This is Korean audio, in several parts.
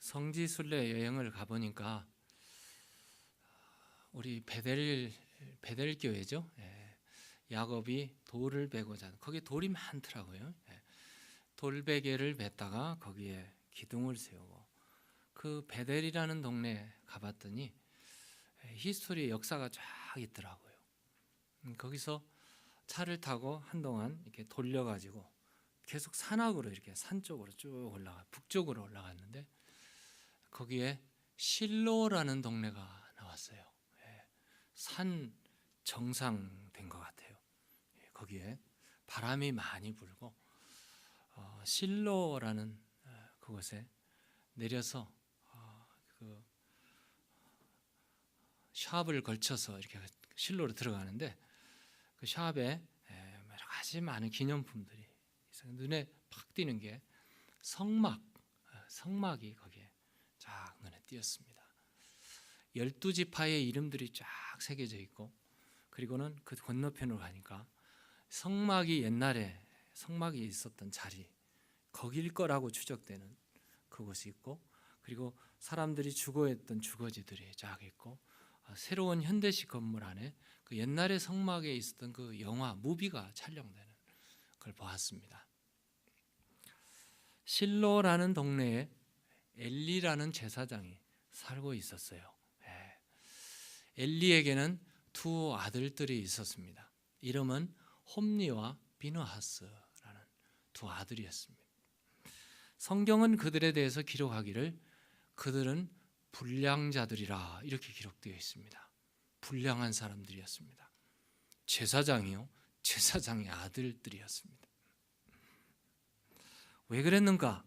성지순례 여행을 가보니까 우리 베델 교회죠. 야곱이 돌을 베고자 거기 돌이 많더라고요. 돌베개를 뱉다가 거기에 기둥을 세우고 그 베델이라는 동네 가봤더니 히스토리 역사가 쫙 있더라고요. 거기서 차를 타고 한동안 이렇게 돌려가지고 계속 산악으로 이렇게 산 쪽으로 쭉 북쪽으로 올라갔는데 거기에 실로라는 동네가 나왔어요. 산 정상 된 것 같아요. 거기에 바람이 많이 불고 실로라는 그곳에 내려서 그 샵을 걸쳐서 이렇게 실로로 들어가는데 그 샵에 여러 가지 많은 기념품들이 있어요. 눈에 팍 띄는 게 성막이 거기에 쫙 눈에 띄었습니다. 12지파의 이름들이 쫙 새겨져 있고 그리고는 그 건너편으로 가니까 옛날에 성막이 있었던 자리 거길 거라고 추정되는 그곳이 있고 그리고 사람들이 주거했던 주거지들이 쫙 있고 새로운 현대식 건물 안에 그 옛날에 성막에 있었던 그 영화 무비가 촬영되는 걸 보았습니다. 실로라는 동네에 엘리라는 제사장이 살고 있었어요. 엘리에게는 두 아들들이 있었습니다. 이름은 홈리와 비느하스라는 두 아들이었습니다. 성경은 그들에 대해서 기록하기를 그들은 불량자들이라 이렇게 기록되어 있습니다. 불량한 사람들이었습니다. 제사장의 아들들이었습니다. 왜 그랬는가?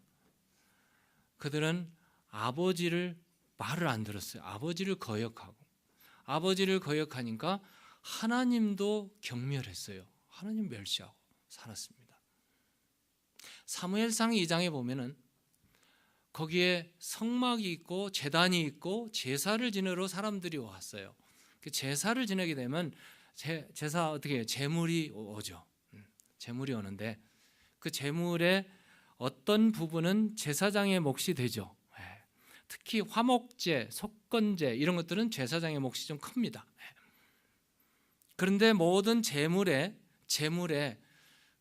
그들은 아버지를 말을 안 들었어요. 아버지를 거역하니까 하나님도 경멸했어요. 하나님 멸시하고 살았습니다. 사무엘상 2장에 보면은 거기에 성막이 있고 제단이 있고 제사를 지내러 사람들이 왔어요. 그 제사를 지내게 되면 제사 어떻게 해요? 제물이 오죠. 제물이 오는데 그 제물의 어떤 부분은 제사장의 몫이 되죠. 특히 화목제, 속건제 이런 것들은 제사장의 몫이 좀 큽니다. 그런데 모든 제물에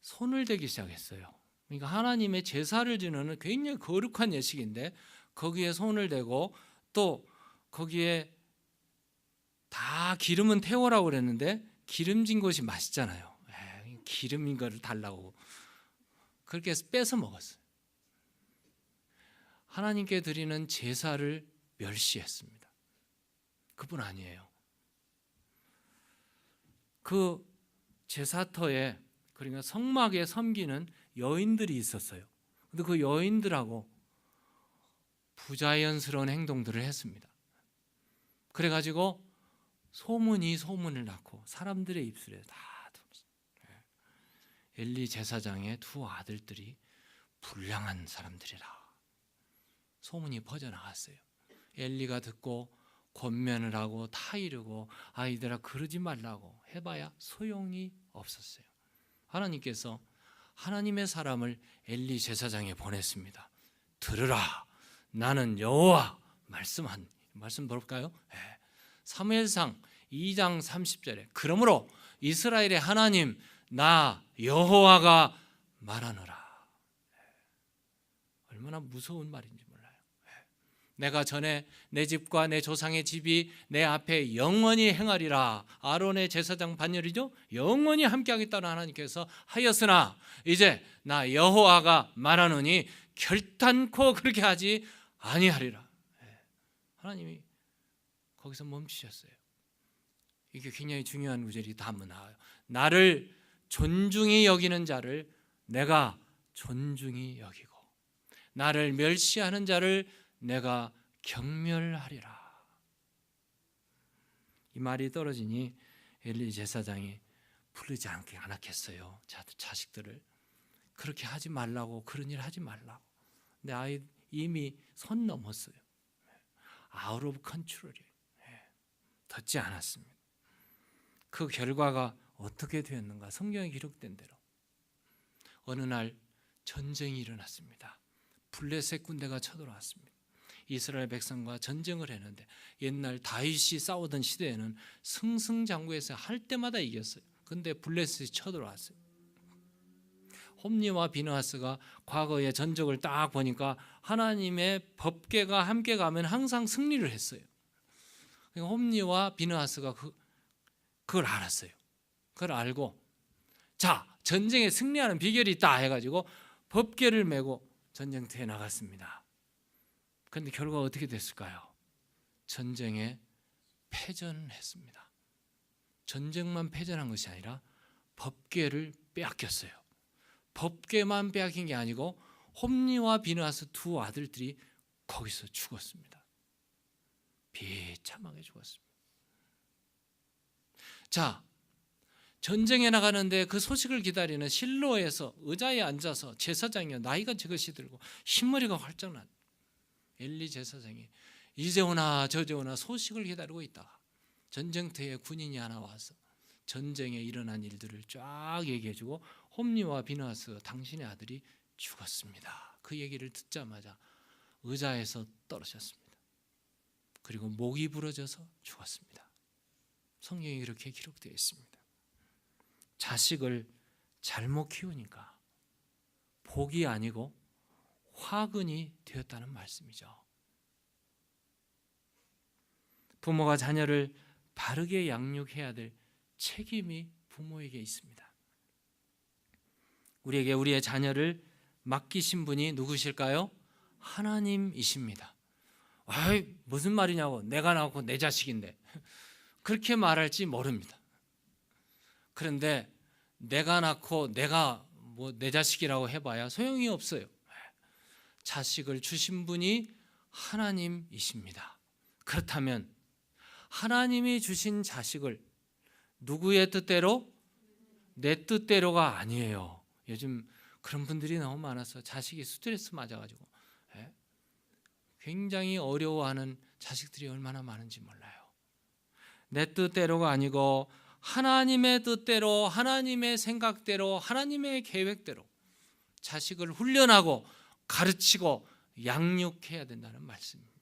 손을 대기 시작했어요. 그러니까 하나님의 제사를 지내는 굉장히 거룩한 예식인데 거기에 손을 대고 또 거기에 다 기름은 태우라고 그랬는데 기름진 것이 맛있잖아요. 기름인 거를 달라고 그렇게 해서 뺏어 먹었어요. 하나님께 드리는 제사를 멸시했습니다. 그뿐 아니에요. 그 제사터에 그러니까 성막에 섬기는 여인들이 있었어요. 근데 그 여인들하고 부자연스러운 행동들을 했습니다. 그래가지고 소문을 낳고 사람들의 입술에 다 들었어요. 엘리 제사장의 두 아들들이 불량한 사람들이라 소문이 퍼져나갔어요. 엘리가 듣고 권면을 하고 타이르고 아이들아 그러지 말라고 해봐야 소용이 없었어요. 하나님께서 하나님의 사람을 엘리 제사장에 보냈습니다. 들으라 나는 여호와 말씀 볼까요? 사무엘상 2장 30절에 그러므로 이스라엘의 하나님 나 여호와가 말하노라. 얼마나 무서운 말인지 몰라요. 내가 전에 내 집과 내 조상의 집이 내 앞에 영원히 행하리라. 아론의 제사장 반열이죠. 영원히 함께하겠다는 하나님께서 하였으나 이제 나 여호와가 말하노니 결단코 그렇게 하지 아니하리라. 하나님이 거기서 멈추셨어요. 이게 굉장히 중요한 구절이 다음은 나와요. 나를 존중히 여기는 자를 내가 존중히 여기고 나를 멸시하는 자를 내가 경멸하리라. 이 말이 떨어지니 엘리 제사장이 부르지 않았겠어요. 자식들을 그렇게 하지 말라고 그런 일 하지 말라고. 근데 아이 이미 선 넘었어요. 아웃 오브 컨트롤이 듣지 않았습니다. 그 결과가 어떻게 되었는가? 성경에 기록된 대로 어느 날 전쟁이 일어났습니다. 블레셋 군대가 쳐들어왔습니다. 이스라엘 백성과 전쟁을 했는데 옛날 다윗이 싸우던 시대에는 승승장구해서 할 때마다 이겼어요. 근데 블레셋이 쳐들어왔어요. 홈리와 비느하스가 과거의 전적을 딱 보니까 하나님의 법궤가 함께 가면 항상 승리를 했어요. 그러니까 홈리와 비느하스가 그걸 알았어요. 그걸 알고 자, 전쟁에 승리하는 비결이 있다 해가지고 법궤를 메고 전쟁터에 나갔습니다. 그런데 결과가 어떻게 됐을까요? 전쟁에 패전했습니다. 전쟁만 패전한 것이 아니라 법궤를 빼앗겼어요. 법궤만 빼앗긴 게 아니고 홈리와 비느하스 두 아들들이 거기서 죽었습니다. 비참하게 죽었습니다. 자, 전쟁에 나가는데 그 소식을 기다리는 실로에서 의자에 앉아서 제사장이요, 나이가 저것이 들고 흰머리가 활짝 난 엘리 제사장이 이제 오나 저제 오나 소식을 기다리고 있다가 전쟁터에 군인이 하나 와서 전쟁에 일어난 일들을 쫙 얘기해주고 홈리와 비느하스 당신의 아들이 죽었습니다. 그 얘기를 듣자마자 의자에서 떨어졌습니다. 그리고 목이 부러져서 죽었습니다. 성경에 이렇게 기록되어 있습니다. 자식을 잘못 키우니까 복이 아니고 화근이 되었다는 말씀이죠. 부모가 자녀를 바르게 양육해야 될 책임이 부모에게 있습니다. 우리에게 우리의 자녀를 맡기신 분이 누구실까요? 하나님이십니다. 아이, 무슨 말이냐고, 내가 낳고 내 자식인데 그렇게 말할지 모릅니다. 그런데 내가 낳고 내가 내 자식이라고 해봐야 소용이 없어요. 자식을 주신 분이 하나님이십니다. 그렇다면 하나님이 주신 자식을 누구의 뜻대로? 내 뜻대로가 아니에요. 요즘 그런 분들이 너무 많아서 자식이 스트레스 맞아가지고 굉장히 어려워하는 자식들이 얼마나 많은지 몰라요. 내 뜻대로가 아니고 하나님의 뜻대로, 하나님의 생각대로, 하나님의 계획대로 자식을 훈련하고 가르치고 양육해야 된다는 말씀입니다.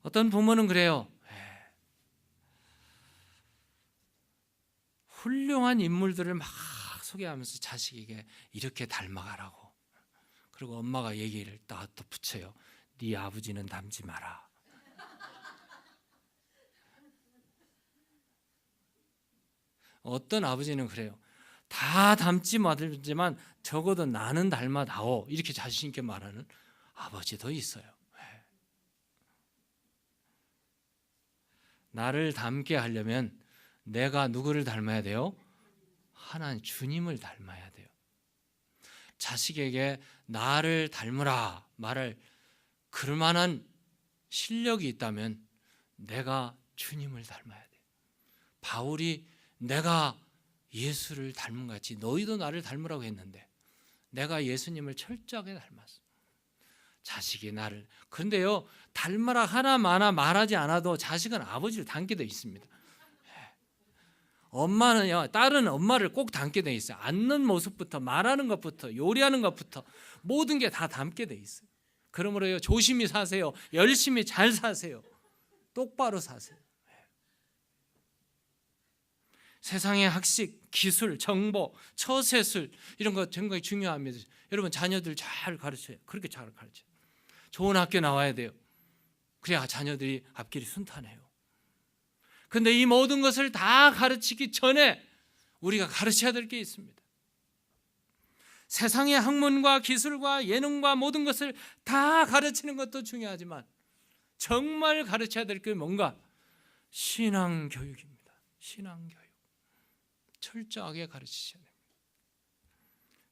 어떤 부모는 그래요. 훌륭한 인물들을 막 소개하면서 자식에게 이렇게 닮아가라고. 그리고 엄마가 얘기를 딱 붙여요. 네 아버지는 닮지 마라. 어떤 아버지는 그래요. 다 닮지 못하지만 적어도 나는 닮아다오. 이렇게 자신 있게 말하는 아버지도 있어요. 나를 닮게 하려면 내가 누구를 닮아야 돼요? 하나님, 주님을 닮아야 돼요. 자식에게 나를 닮으라 말을 그럴 만한 실력이 있다면 내가 주님을 닮아야 돼요. 바울이 내가 예수를 닮은 같이 너희도 나를 닮으라고 했는데 내가 예수님을 철저하게 닮았어. 자식이 나를. 그런데요, 닮아라 하나 마나 말하지 않아도 자식은 아버지를 닮게 돼 있습니다. 엄마는요, 딸은 엄마를 꼭 닮게 돼 있어요. 앉는 모습부터 말하는 것부터 요리하는 것부터 모든 게 다 닮게 돼 있어요. 그러므로요, 조심히 사세요. 열심히 잘 사세요. 똑바로 사세요. 세상의 학식, 기술, 정보, 처세술 이런 거 굉장히 중요합니다. 여러분 자녀들 잘 가르쳐요. 그렇게 잘 가르쳐요. 좋은 학교 나와야 돼요. 그래야 자녀들이 앞길이 순탄해요. 그런데 이 모든 것을 다 가르치기 전에 우리가 가르쳐야 될 게 있습니다. 세상의 학문과 기술과 예능과 모든 것을 다 가르치는 것도 중요하지만 정말 가르쳐야 될 게 뭔가? 신앙교육입니다. 신앙교육. 철저하게 가르치셔야 됩니다.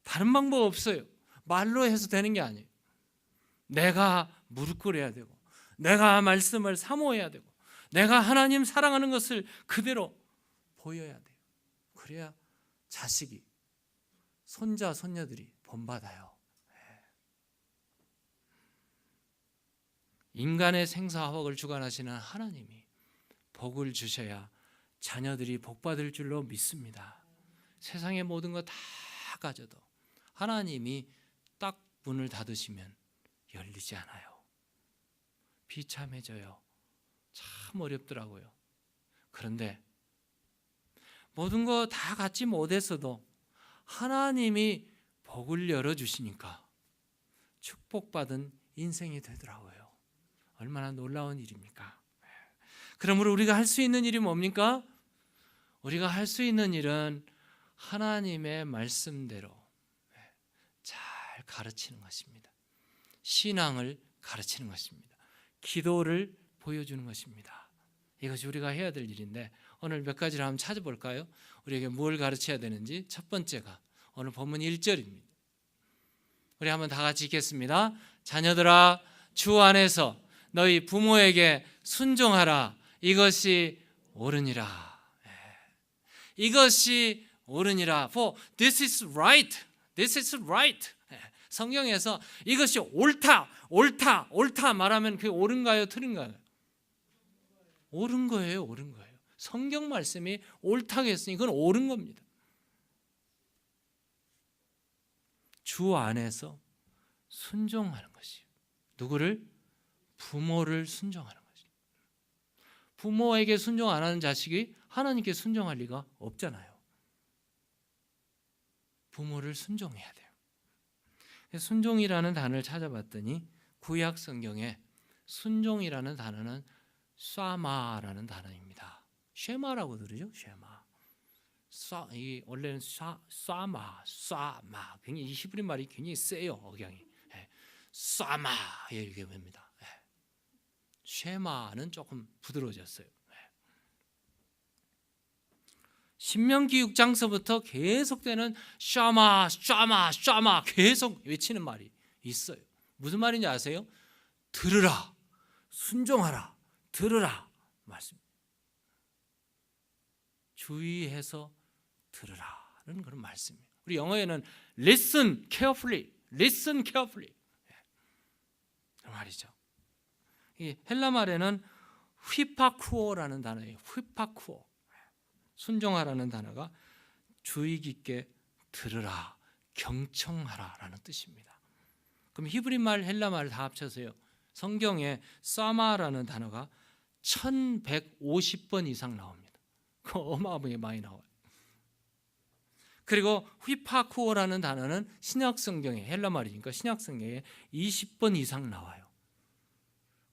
다른 방법 없어요. 말로 해서 되는 게 아니에요. 내가 무릎 꿇어야 되고 내가 말씀을 사모해야 되고 내가 하나님 사랑하는 것을 그대로 보여야 돼요. 그래야 자식이, 손자, 손녀들이 본받아요. 인간의 생사화복을 주관하시는 하나님이 복을 주셔야 자녀들이 복받을 줄로 믿습니다. 세상의 모든 거 다 가져도 하나님이 딱 문을 닫으시면 열리지 않아요. 비참해져요. 참 어렵더라고요. 그런데 모든 거 다 갖지 못했어도 하나님이 복을 열어주시니까 축복받은 인생이 되더라고요. 얼마나 놀라운 일입니까? 그러므로 우리가 할 수 있는 일이 뭡니까? 우리가 할 수 있는 일은 하나님의 말씀대로 잘 가르치는 것입니다. 신앙을 가르치는 것입니다. 기도를 보여주는 것입니다. 이것이 우리가 해야 될 일인데 오늘 몇 가지를 한번 찾아볼까요? 우리에게 뭘 가르쳐야 되는지. 첫 번째가 오늘 본문 1절입니다. 우리 한번 다 같이 읽겠습니다. 자녀들아, 주 안에서 너희 부모에게 순종하라. 이것이 옳으니라. 이것이 옳으니라. For this is right. This is right. 성경에서 이것이 옳다, 옳다, 옳다 말하면 그게 옳은가요, 틀린가요? 옳은 거예요, 옳은 거예요. 성경 말씀이 옳다고 했으니 그건 옳은 겁니다. 주 안에서 순종하는 것이에요. 누구를? 부모를 순종하는 것이에요. 부모에게 순종 안 하는 자식이 하나님께 순종할 리가 없잖아요. 부모를 순종해야 돼요. 순종이라는 단어를 찾아봤더니 구약 성경에 순종이라는 단어는 쏴마라는 단어입니다. 쉐마라고 들으죠? 쉐마. 이 원래는 쏴마. 굉장히 이 히브리 말이 굉장히 세요. 억양이. 쏴마 이렇게 봅니다. 쉐마는 조금 부드러워졌어요. 신명기 6장서부터 계속되는 샤마 계속 외치는 말이 있어요. 무슨 말인지 아세요? 들으라, 순종하라, 들으라 말씀. 주의해서 들으라는 그런 말씀이에요. 우리 영어에는 listen carefully 그 말이죠. 이 헬라 말에는 휘파쿠오라는 단어예요. 휘파쿠오. 순종하라는 단어가 주의 깊게 들으라, 경청하라라는 뜻입니다. 그럼 히브리 말, 헬라 말 다 합쳐서요. 성경에 사마라는 단어가 1150번 이상 나옵니다. 그 어마어마하게 많이 나와요. 그리고 휘파쿠오라는 단어는 신약 성경에, 헬라 말이니까 신약 성경에 20번 이상 나와요.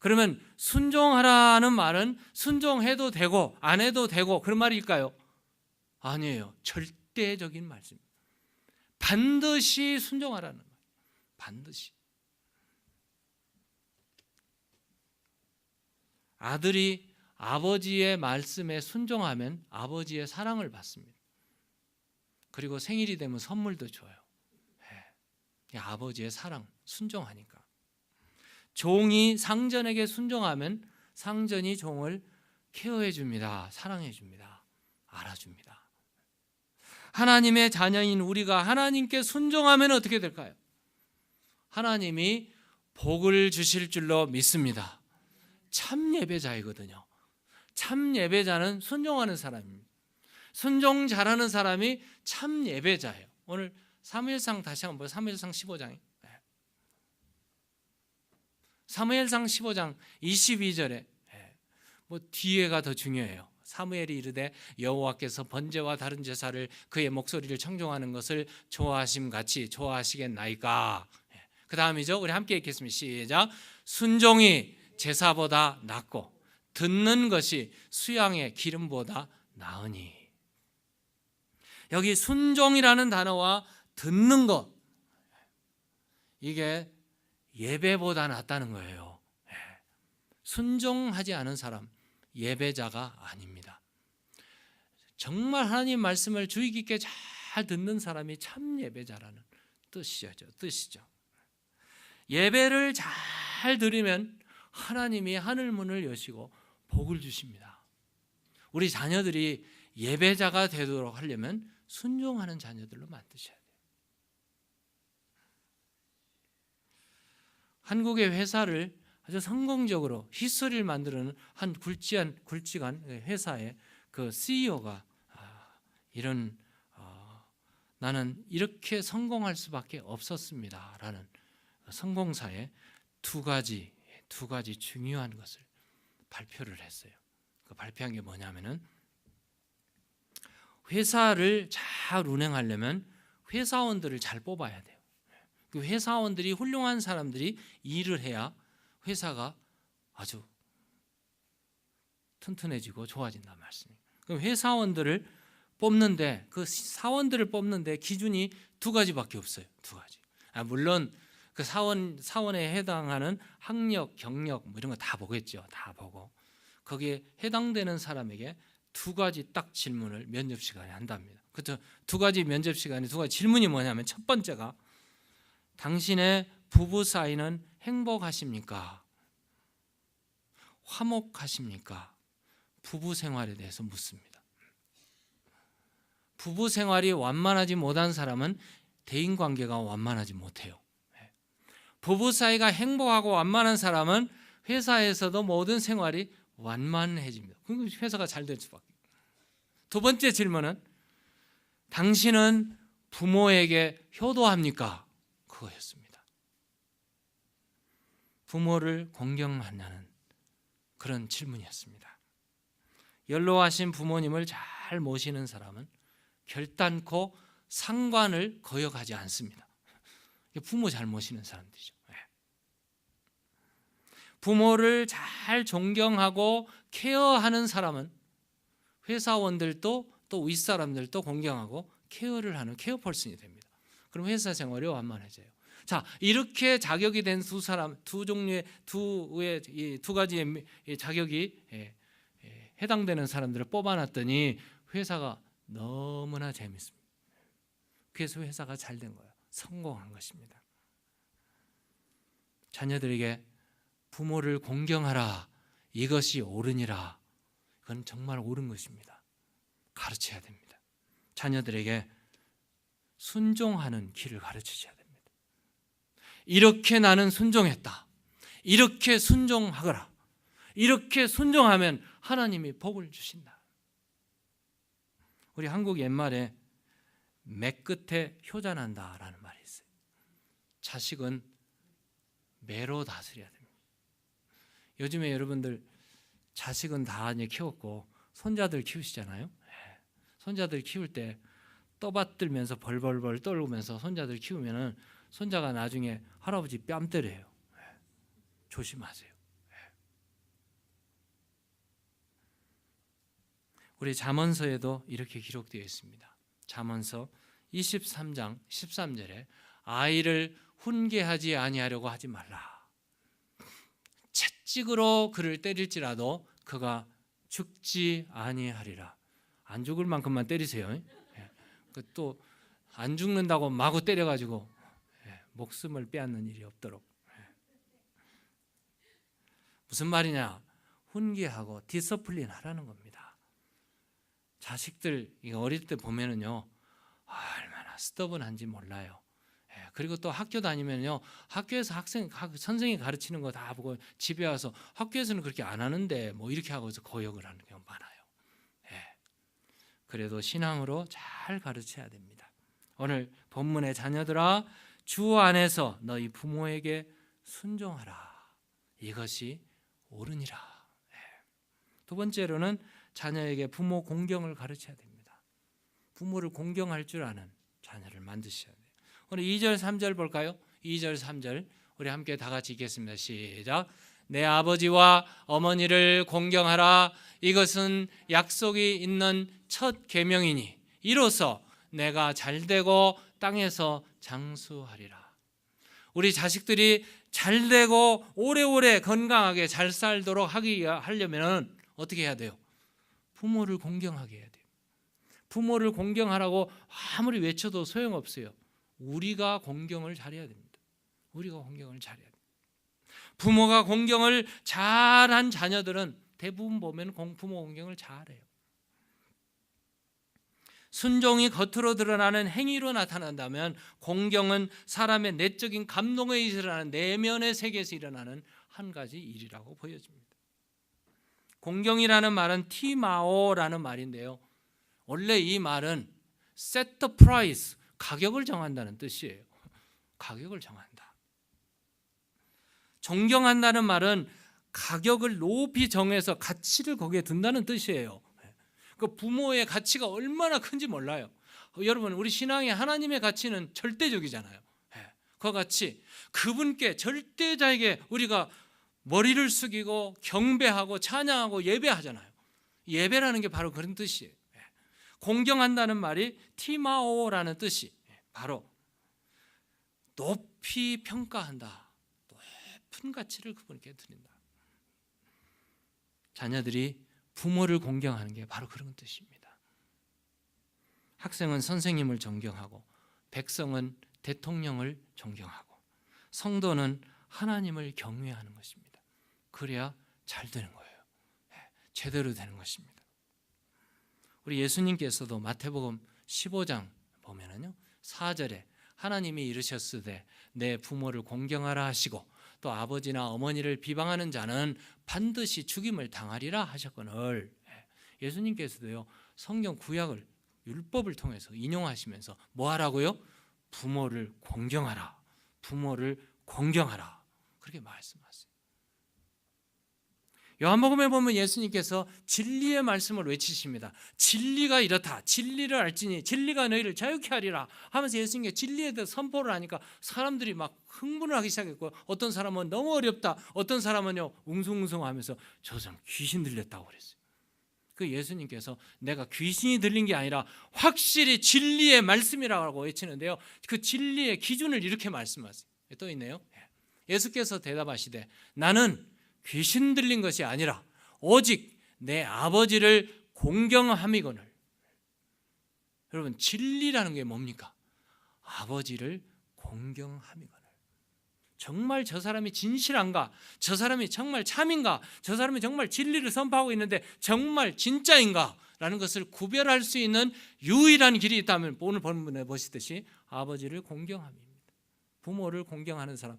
그러면 순종하라는 말은 순종해도 되고 안 해도 되고 그런 말일까요? 아니에요. 절대적인 말씀. 반드시 순종하라는 말. 반드시. 아들이 아버지의 말씀에 순종하면 아버지의 사랑을 받습니다. 그리고 생일이 되면 선물도 줘요. 아버지의 사랑, 순종하니까. 종이 상전에게 순종하면 상전이 종을 케어해 줍니다. 사랑해 줍니다. 알아줍니다. 하나님의 자녀인 우리가 하나님께 순종하면 어떻게 될까요? 하나님이 복을 주실 줄로 믿습니다. 참 예배자이거든요. 참 예배자는 순종하는 사람입니다. 순종 잘하는 사람이 참 예배자예요. 오늘 사무엘상 다시 한번 보세요. 사무엘상 15장에. 사무엘상 15장 22절에 뭐 뒤에가 더 중요해요. 사무엘이 이르되 여호와께서 번제와 다른 제사를 그의 목소리를 청종하는 것을 좋아하심 같이 좋아하시겠나이까. 그 다음이죠. 우리 함께 읽겠습니다. 시작. 순종이 제사보다 낫고 듣는 것이 수양의 기름보다 나으니. 여기 순종이라는 단어와 듣는 것, 이게 예배보다 낫다는 거예요. 순종하지 않은 사람 예배자가 아닙니다. 정말 하나님 말씀을 주의 깊게 잘 듣는 사람이 참 예배자라는 뜻이죠. 예배를 잘 들으면 하나님이 하늘 문을 여시고 복을 주십니다. 우리 자녀들이 예배자가 되도록 하려면 순종하는 자녀들로 만드셔야 돼요. 한국의 회사를 아주 성공적으로 히스토리를 만드는 한 굵직한 회사의 그 CEO가 이런 나는 이렇게 성공할 수밖에 없었습니다라는 성공사의 두 가지 중요한 것을 발표를 했어요. 그 발표한 게 뭐냐면은 회사를 잘 운행하려면 회사원들을 잘 뽑아야 돼요. 그 회사원들이 훌륭한 사람들이 일을 해야 회사가 아주 튼튼해지고 좋아진다는 말씀이에요. 그럼 회사원들을 뽑는데 그 사원들을 뽑는데 기준이 두 가지밖에 없어요. 두 가지. 물론 그 사원에 해당하는 학력, 경력 뭐 이런 거 다 보겠죠. 다 보고 거기에 해당되는 사람에게 두 가지 딱 질문을 면접 시간에 한답니다. 그 두 가지 면접 시간에 두 가지 질문이 뭐냐면 첫 번째가 당신의 부부 사이는 행복하십니까? 화목하십니까? 부부 생활에 대해서 묻습니다. 부부 생활이 완만하지 못한 사람은 대인 관계가 완만하지 못해요. 부부 사이가 행복하고 완만한 사람은 회사에서도 모든 생활이 완만해집니다. 그럼 회사가 잘 될 수밖에. 두 번째 질문은 당신은 부모에게 효도합니까? 그거였습니다. 부모를 공경하냐는 그런 질문이었습니다. 연로하신 부모님을 잘 모시는 사람은 결단코 상관을 거역하지 않습니다. 부모 잘 모시는 사람들이죠. 부모를 잘 존경하고 케어하는 사람은 회사원들도 또 윗사람들도 공경하고 케어를 하는 케어펄슨이 됩니다. 그럼 회사 생활이 완만해져요. 자, 이렇게 자격이 된 두 종류의 두 가지의 자격이 해당되는 사람들을 뽑아놨더니 회사가 너무나 재밌습니다. 그래서 회사가 잘 된 거예요. 성공한 것입니다. 자녀들에게 부모를 공경하라. 이것이 옳으니라. 그건 정말 옳은 것입니다. 가르쳐야 됩니다. 자녀들에게 순종하는 길을 가르치셔야 됩니다. 이렇게 나는 순종했다. 이렇게 순종하거라. 이렇게 순종하면 하나님이 복을 주신다. 우리 한국 옛말에 매 끝에 효자 난다라는 말이 있어요. 자식은 매로 다스려야 됩니다. 요즘에 여러분들 자식은 다 이제 키웠고 손자들 키우시잖아요. 손자들 키울 때 떠받들면서 벌벌벌 떨면서 손자들 키우면은 손자가 나중에 할아버지 뺨 때려요. 조심하세요. 우리 잠언서에도 이렇게 기록되어 있습니다. 잠언서 23장 13절에 아이를 훈계하지 아니하려고 하지 말라. 채찍으로 그를 때릴지라도 그가 죽지 아니하리라. 안 죽을 만큼만 때리세요. 또 안 죽는다고 마구 때려가지고 목숨을 빼앗는 일이 없도록. 무슨 말이냐? 훈계하고 디서플린 하라는 겁니다. 자식들 어릴 때 보면은요 얼마나 스터분한지 몰라요. 그리고 또 학교 다니면요 학교에서 선생님이 가르치는 거 다 보고 집에 와서 학교에서는 그렇게 안 하는데 뭐 이렇게 하고서 거역을 하는 경우 많아요. 그래도 신앙으로 잘 가르쳐야 됩니다. 오늘 본문의 자녀들아 주 안에서 너희 부모에게 순종하라. 이것이 옳으니라. 두 번째로는 자녀에게 부모 공경을 가르쳐야 됩니다. 부모를 공경할 줄 아는 자녀를 만드셔야 돼요. 오늘 2절 3절 볼까요? 2절 3절 우리 함께 다 같이 읽겠습니다. 시작. 내 아버지와 어머니를 공경하라. 이것은 약속이 있는 첫 계명이니 이로써 내가 잘되고 땅에서 장수하리라. 우리 자식들이 잘되고 오래오래 건강하게 잘 살도록 하려면 어떻게 해야 돼요? 부모를 공경하게 해야 돼요. 부모를 공경하라고 아무리 외쳐도 소용없어요. 우리가 공경을 잘해야 됩니다. 우리가 공경을 잘해야 돼요. 부모가 공경을 잘한 자녀들은 대부분 보면 부모 공경을 잘해요. 순종이 겉으로 드러나는 행위로 나타난다면 공경은 사람의 내적인 감동에 일어나는 내면의 세계에서 일어나는 한 가지 일이라고 보여집니다. 공경이라는 말은 티마오라는 말인데요. 원래 이 말은 set the price, 가격을 정한다는 뜻이에요. 가격을 정한다. 존경한다는 말은 가격을 높이 정해서 가치를 거기에 둔다는 뜻이에요. 그 부모의 가치가 얼마나 큰지 몰라요. 여러분, 우리 신앙의 하나님의 가치는 절대적이잖아요. 그와 같이 그분께, 절대자에게 우리가 머리를 숙이고 경배하고 찬양하고 예배하잖아요. 예배라는 게 바로 그런 뜻이에요. 공경한다는 말이 티마오라는 뜻이 바로 높이 평가한다, 높은 가치를 그분께 드린다. 자녀들이 부모를 공경하는 게 바로 그런 뜻입니다. 학생은 선생님을 존경하고, 백성은 대통령을 존경하고, 성도는 하나님을 경외하는 것입니다. 그래야 잘 되는 거예요. 제대로 되는 것입니다. 우리 예수님께서도 마태복음 15장 보면은요, 4절에 하나님이 이르셨으되 내 부모를 공경하라 하시고 또 아버지나 어머니를 비방하는 자는 반드시 죽임을 당하리라 하셨거늘, 예수님께서도요 성경 구약을, 율법을 통해서 인용하시면서 뭐 하라고요? 부모를 공경하라, 부모를 공경하라, 그렇게 말씀하세요. 요한복음에 보면 예수님께서 진리의 말씀을 외치십니다. 진리가 이렇다, 진리를 알지니 진리가 너희를 자유케 하리라 하면서 예수님께 진리에 대해 선포를 하니까 사람들이 막 흥분을 하기 시작했고, 어떤 사람은 너무 어렵다, 어떤 사람은요 웅성웅성하면서 저 사람 귀신 들렸다고 그랬어요. 그 예수님께서 내가 귀신이 들린 게 아니라 확실히 진리의 말씀이라고 외치는데요, 그 진리의 기준을 이렇게 말씀하세요. 또 있네요. 예수께서 대답하시되 나는 귀신 들린 것이 아니라 오직 내 아버지를 공경함이거늘. 여러분, 진리라는 게 뭡니까? 아버지를 공경함이거늘. 정말 저 사람이 진실한가? 저 사람이 정말 참인가? 저 사람이 정말 진리를 선포하고 있는데 정말 진짜인가? 라는 것을 구별할 수 있는 유일한 길이 있다면 오늘 본문에 보시듯이 아버지를 공경함입니다. 부모를 공경하는 사람,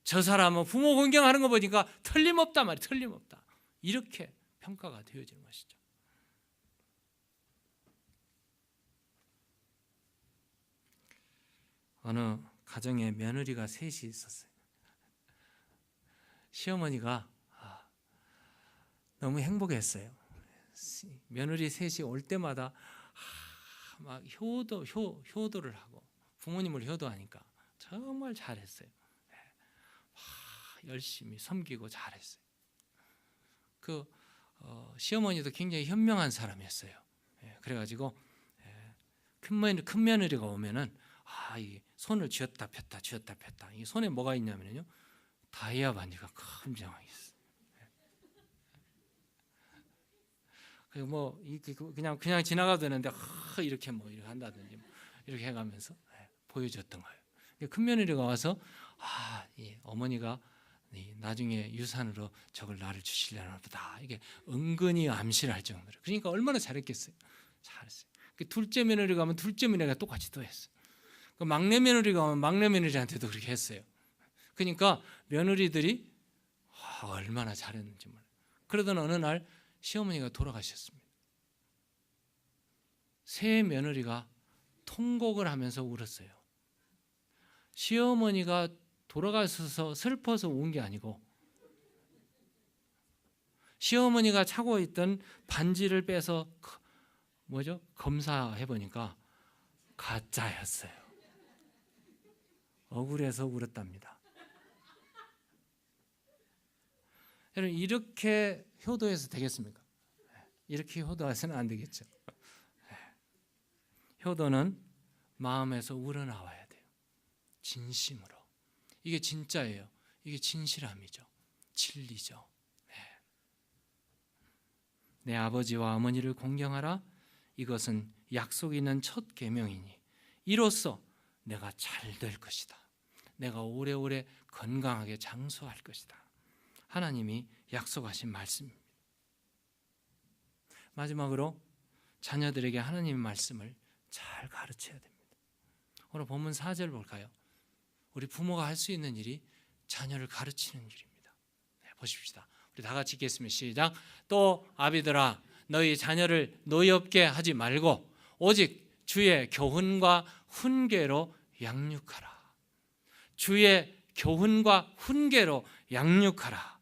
저 사람은 부모 공경하는 거 보니까 틀림없다 말이에요. 틀림없다. 이렇게 평가가 되어지는 것이죠. 어느 가정에 며느리가 셋이 있었어요. 시어머니가 너무 행복했어요. 며느리 셋이 올 때마다 막 효도를 하고 부모님을 효도하니까 정말 잘했어요. 열심히 섬기고 잘했어요. 시어머니도 굉장히 현명한 사람이었어요. 그래가지고 큰 며느리가 오면은 이 손을 쥐었다 폈다 쥐었다 폈다. 이 손에 뭐가 있냐면요, 다이아 반지가 큼지막하게 있어요. 그리고 뭐 그냥 지나가도 되는데 이렇게 이렇게 한다든지 이렇게 해가면서 보여줬던 거예요. 큰 며느리가 와서 이 어머니가 나중에 유산으로 저걸 나를 주시려나 보다, 이게 은근히 암시를 할 정도로. 그러니까 얼마나 잘했겠어요. 잘했어요. 둘째 며느리가 오면 둘째 며느리가 똑같이 또 했어요. 막내 며느리가 오면 막내 며느리한테도 그렇게 했어요. 그러니까 며느리들이 얼마나 잘했는지 몰라요. 그러던 어느 날 시어머니가 돌아가셨습니다. 새 며느리가 통곡을 하면서 울었어요. 시어머니가 돌아가셔서 슬퍼서 운 게 아니고, 시어머니가 차고 있던 반지를 빼서 검사해 보니까 가짜였어요. 억울해서 울었답니다. 여러분, 이렇게 효도해서 되겠습니까? 이렇게 효도해서는 안 되겠죠. 효도는 마음에서 우러나와야 돼요. 진심으로. 이게 진짜예요. 이게 진실함이죠. 진리죠. 내 아버지와 어머니를 공경하라. 이것은 약속 있는 첫 계명이니 이로써 내가 잘 될 것이다. 내가 오래오래 건강하게 장수할 것이다. 하나님이 약속하신 말씀입니다. 마지막으로 자녀들에게 하나님의 말씀을 잘 가르쳐야 됩니다. 오늘 본문 4절 볼까요? 우리 부모가 할 수 있는 일이 자녀를 가르치는 일입니다. 보십시다. 우리 다 같이 읽겠습니다. 시작. 또 아비들아, 너희 자녀를 노엽게 하지 말고 오직 주의 교훈과 훈계로 양육하라. 주의 교훈과 훈계로 양육하라.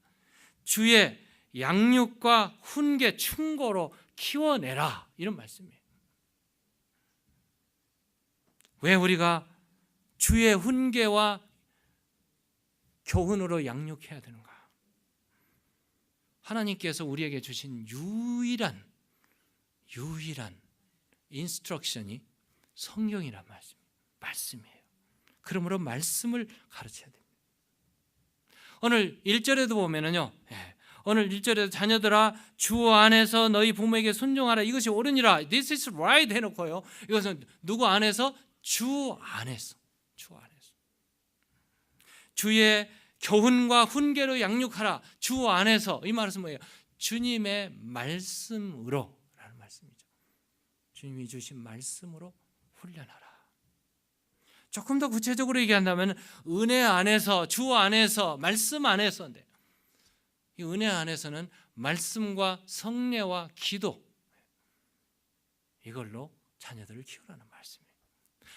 주의 양육과 훈계 충고로 키워내라. 이런 말씀이에요. 왜 우리가 주의 훈계와 교훈으로 양육해야 되는가? 하나님께서 우리에게 주신 유일한 인스트럭션이 성경이란 말씀이에요. 그러므로 말씀을 가르쳐야 됩니다. 오늘 1절에도 보면은요. 오늘 1절에도 자녀들아 주 안에서 너희 부모에게 순종하라. 이것이 옳으니라. This is right 해놓고요. 이것은 누구 안에서? 주 안에서. 주의 교훈과 훈계로 양육하라. 주 안에서. 이 말은 뭐예요? 주님의 말씀으로 라는 말씀이죠. 주님이 주신 말씀으로 훈련하라. 조금 더 구체적으로 얘기한다면 은혜 안에서, 주 안에서, 말씀 안에서인데, 이 은혜 안에서는 말씀과 성례와 기도, 이걸로 자녀들을 키우라는 말씀이에요.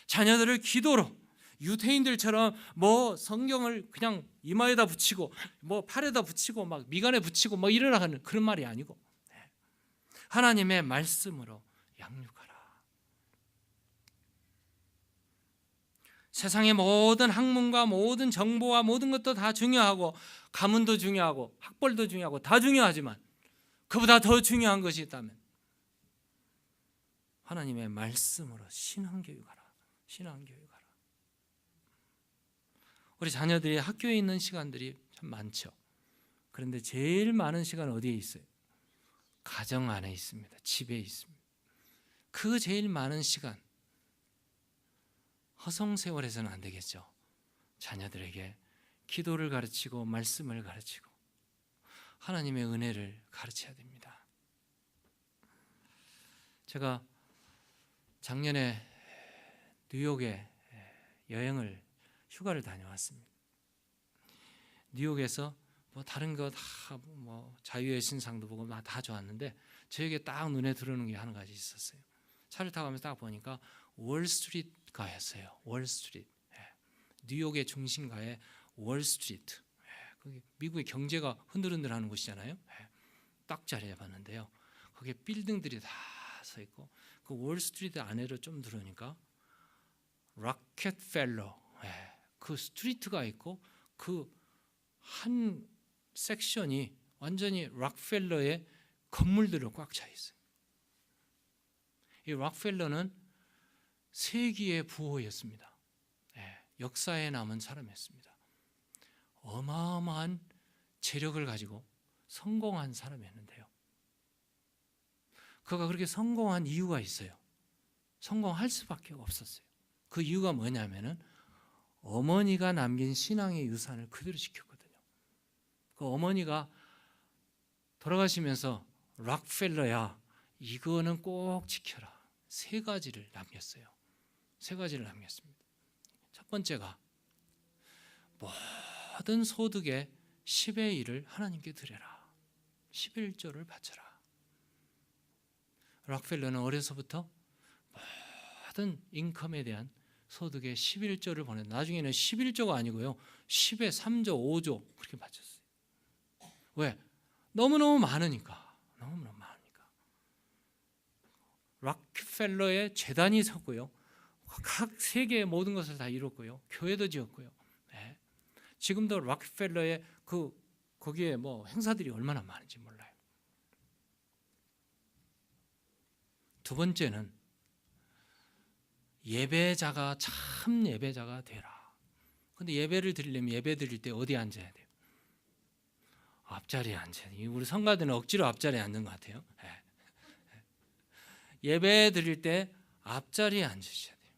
자녀들을 기도로, 유대인들처럼 뭐 성경을 그냥 이마에다 붙이고 뭐 팔에다 붙이고 막 미간에 붙이고 뭐 이러라 하는 그런 말이 아니고, 하나님의 말씀으로 양육하라. 세상의 모든 학문과 모든 정보와 모든 것도 다 중요하고, 가문도 중요하고 학벌도 중요하고 다 중요하지만 그보다 더 중요한 것이 있다면 하나님의 말씀으로 신앙교육하라. 우리 자녀들이 학교에 있는 시간들이 참 많죠. 그런데 제일 많은 시간은 어디에 있어요? 가정 안에 있습니다. 집에 있습니다. 그 제일 많은 시간 허송세월해서는 안 되겠죠. 자녀들에게 기도를 가르치고 말씀을 가르치고 하나님의 은혜를 가르쳐야 됩니다. 제가 작년에 뉴욕에 휴가를 다녀왔습니다. 뉴욕에서 뭐 다른 거 다 뭐 자유의 신상도 보고 다 좋았는데 저에게 딱 눈에 들어오는 게 한 가지 있었어요. 차를 타고 가면서 딱 보니까 월스트리트가였어요. 월스트리트. 뉴욕의 중심가에 월스트리트. 거기 미국의 경제가 흔들흔들하는 곳이잖아요. 딱 자리 잡았는데요. 거기에 빌딩들이 다 서 있고 그 월스트리트 안에로 좀 들어오니까 락켓펠러, 그 스트리트가 있고 그 한 섹션이 완전히 락펠러의 건물들로 꽉 차 있어요. 이 락펠러는 세기의 부호였습니다. 역사에 남은 사람이었습니다. 어마어마한 재력을 가지고 성공한 사람이었는데요. 그가 그렇게 성공한 이유가 있어요. 성공할 수밖에 없었어요. 그 이유가 뭐냐면은 어머니가 남긴 신앙의 유산을 그대로 지켰거든요. 그 어머니가 돌아가시면서 락펠러야, 이거는 꼭 지켜라. 세 가지를 남겼어요. 세 가지를 남겼습니다. 첫 번째가 모든 소득의 10의 1을 하나님께 드려라. 11조를 바쳐라. 락펠러는 어려서부터 모든 인컴에 대한 소득의 11조를 보내. 나중에는 11조가 아니고요, 10의 3조, 5조 그렇게 바쳤어요. 왜? 너무너무 많으니까. 락펠러의 재단이 섰고요, 각 세계의 모든 것을 다 이뤘고요, 교회도 지었고요. 지금도 락펠러의 거기에 뭐 행사들이 얼마나 많은지 몰라요. 두 번째는 예배자가 참 예배자가 되라. 근데 예배를 드리려면 예배 드릴 때 어디 앉아야 돼요? 앞자리에 앉아야 돼요. 우리 성가대는 억지로 앞자리에 앉는 것 같아요. 예배 드릴 때 앞자리에 앉으셔야 돼요.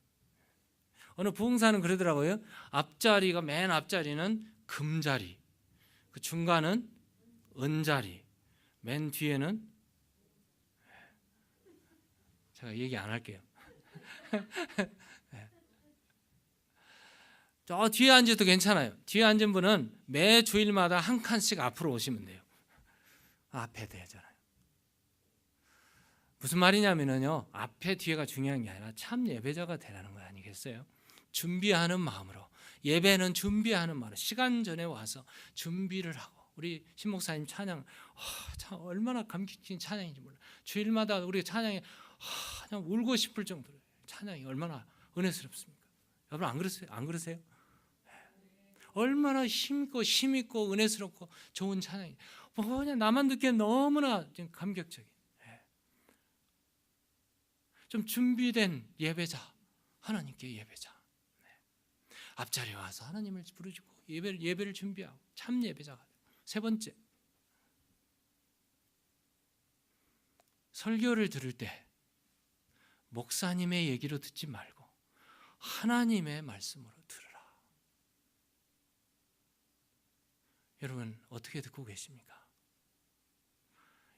어느 부흥사는 그러더라고요. 앞자리가, 맨 앞자리는 금자리, 그 중간은 은자리, 맨 뒤에는, 제가 얘기 안 할게요. 저 뒤에 앉아도 괜찮아요. 뒤에 앉은 분은 매 주일마다 한 칸씩 앞으로 오시면 돼요. 앞에 되잖아요. 무슨 말이냐면요, 앞에 뒤에가 중요한 게 아니라 참 예배자가 되라는 거 아니겠어요? 준비하는 마음으로 예배는 준비하는 말이에요. 시간 전에 와서 준비를 하고 우리 신목사님 찬양 참 얼마나 감격적인 찬양인지 몰라요. 주일마다 우리 찬양에 그냥 울고 싶을 정도로 찬양이 얼마나 은혜스럽습니까? 여러분 안 그러세요? 안 그러세요? 얼마나 힘있고 은혜스럽고 좋은 찬양이 그냥 나만 듣기엔 너무나 감격적인 좀 준비된 예배자, 하나님께 예배자. 앞자리에 와서 하나님을 부르짖고 예배를 준비하고 참 예배자가 되고. 세 번째, 설교를 들을 때 목사님의 얘기로 듣지 말고 하나님의 말씀으로 들으라. 여러분 어떻게 듣고 계십니까?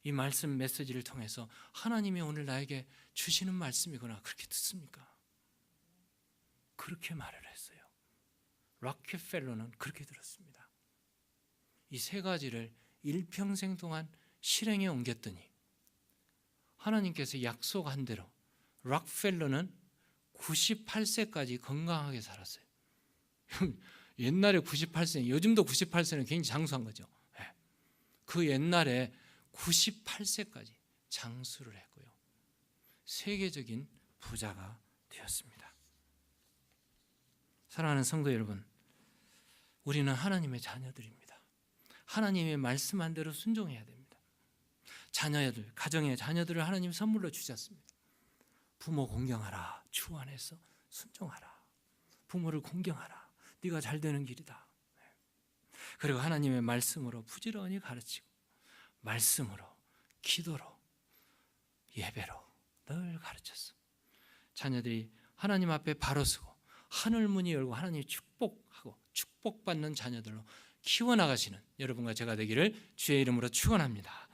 이 말씀 메시지를 통해서 하나님이 오늘 나에게 주시는 말씀이구나 그렇게 듣습니까? 그렇게 말을 했어요. 락켈펠러는 그렇게 들었습니다. 이 세 가지를 일평생 동안 실행에 옮겼더니 하나님께서 약속한 대로 락펠러는 98세까지 건강하게 살았어요. 옛날에 98세, 요즘도 98세는 굉장히 장수한 거죠. 그 옛날에 98세까지 장수를 했고요. 세계적인 부자가 되었습니다. 사랑하는 성도 여러분, 우리는 하나님의 자녀들입니다. 하나님의 말씀한 대로 순종해야 됩니다. 자녀들, 가정의 자녀들을 하나님 선물로 주셨습니다. 부모 공경하라. 주 안에서 순종하라. 부모를 공경하라. 네가 잘 되는 길이다. 그리고 하나님의 말씀으로 부지런히 가르치고 말씀으로, 기도로, 예배로 늘 가르쳤어. 자녀들이 하나님 앞에 바로 서고 하늘 문이 열고 하나님이 축복하고 축복받는 자녀들로 키워나가시는 여러분과 제가 되기를 주의 이름으로 축원합니다.